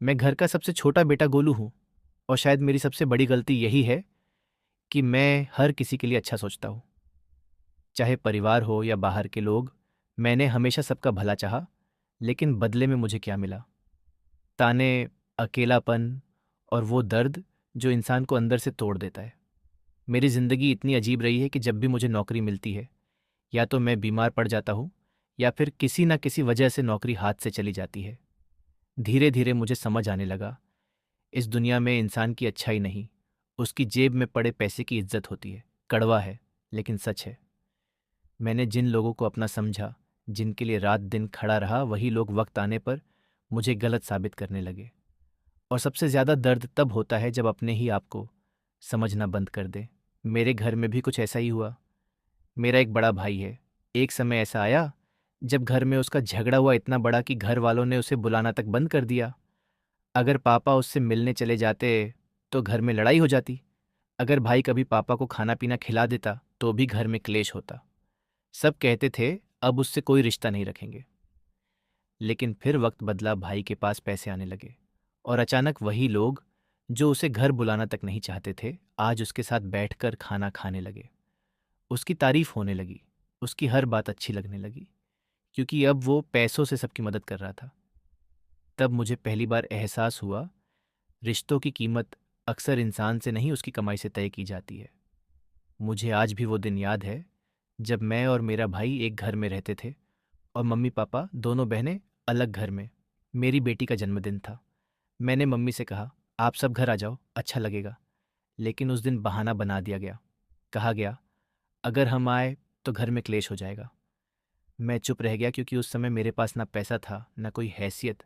मैं घर का सबसे छोटा बेटा गोलू हूँ और शायद मेरी सबसे बड़ी गलती यही है कि मैं हर किसी के लिए अच्छा सोचता हूँ। चाहे परिवार हो या बाहर के लोग, मैंने हमेशा सबका भला चाहा, लेकिन बदले में मुझे क्या मिला? ताने, अकेलापन और वो दर्द जो इंसान को अंदर से तोड़ देता है। मेरी ज़िंदगी इतनी अजीब रही है कि जब भी मुझे नौकरी मिलती है, या तो मैं बीमार पड़ जाता हूँ या फिर किसी न किसी वजह से नौकरी हाथ से चली जाती है। धीरे धीरे मुझे समझ आने लगा, इस दुनिया में इंसान की अच्छाई नहीं, उसकी जेब में पड़े पैसे की इज्जत होती है। कड़वा है, लेकिन सच है। मैंने जिन लोगों को अपना समझा, जिनके लिए रात दिन खड़ा रहा, वही लोग वक्त आने पर मुझे गलत साबित करने लगे। और सबसे ज़्यादा दर्द तब होता है जब अपने ही आप को समझना बंद कर दे। मेरे घर में भी कुछ ऐसा ही हुआ। मेरा एक बड़ा भाई है। एक समय ऐसा आया जब घर में उसका झगड़ा हुआ इतना बड़ा कि घर वालों ने उसे बुलाना तक बंद कर दिया। अगर पापा उससे मिलने चले जाते तो घर में लड़ाई हो जाती। अगर भाई कभी पापा को खाना पीना खिला देता तो भी घर में क्लेश होता। सब कहते थे अब उससे कोई रिश्ता नहीं रखेंगे। लेकिन फिर वक्त बदला, भाई के पास पैसे आने लगे और अचानक वही लोग जो उसे घर बुलाना तक नहीं चाहते थे, आज उसके साथ बैठकर खाना खाने लगे। उसकी तारीफ होने लगी, उसकी हर बात अच्छी लगने लगी, क्योंकि अब वो पैसों से सबकी मदद कर रहा था। तब मुझे पहली बार एहसास हुआ, रिश्तों की कीमत अक्सर इंसान से नहीं उसकी कमाई से तय की जाती है। मुझे आज भी वो दिन याद है जब मैं और मेरा भाई एक घर में रहते थे और मम्मी पापा दोनों बहनें अलग घर में। मेरी बेटी का जन्मदिन था। मैंने मम्मी से कहा, आप सब घर आ जाओ, अच्छा लगेगा। लेकिन उस दिन बहाना बना दिया गया। कहा गया, अगर हम आए तो घर में क्लेश हो जाएगा। मैं चुप रह गया, क्योंकि उस समय मेरे पास ना पैसा था ना कोई हैसियत।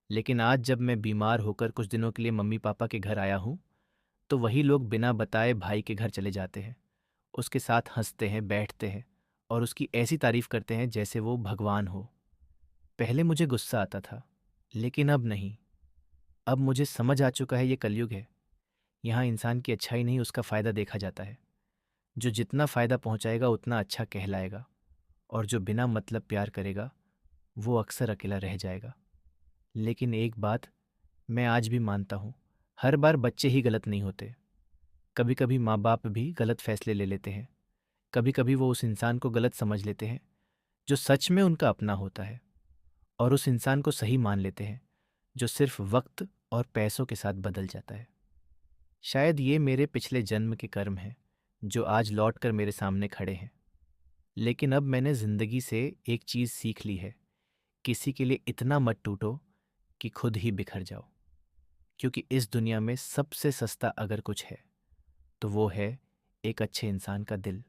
लेकिन आज जब मैं बीमार होकर कुछ दिनों के लिए मम्मी पापा के घर आया हूँ, तो वही लोग बिना बताए भाई के घर चले जाते हैं, उसके साथ हंसते हैं, बैठते हैं और उसकी ऐसी तारीफ करते हैं जैसे वो भगवान हो। पहले मुझे गुस्सा आता था, लेकिन अब नहीं। अब मुझे समझ आ चुका है, ये कलयुग है। यहाँ इंसान की अच्छाई नहीं, उसका फ़ायदा देखा जाता है। जो जितना फ़ायदा पहुँचाएगा उतना अच्छा कहलाएगा, और जो बिना मतलब प्यार करेगा वो अक्सर अकेला रह जाएगा। लेकिन एक बात मैं आज भी मानता हूँ, हर बार बच्चे ही गलत नहीं होते। कभी कभी माँ बाप भी गलत फैसले ले लेते हैं। कभी कभी वो उस इंसान को गलत समझ लेते हैं जो सच में उनका अपना होता है, और उस इंसान को सही मान लेते हैं जो सिर्फ वक्त और पैसों के साथ बदल जाता है। शायद ये मेरे पिछले जन्म के कर्म हैं जो आज लौट कर मेरे सामने खड़े हैं। लेकिन अब मैंने ज़िंदगी से एक चीज़ सीख ली है, किसी के लिए इतना मत टूटो कि खुद ही बिखर जाओ। क्योंकि इस दुनिया में सबसे सस्ता अगर कुछ है तो वो है एक अच्छे इंसान का दिल।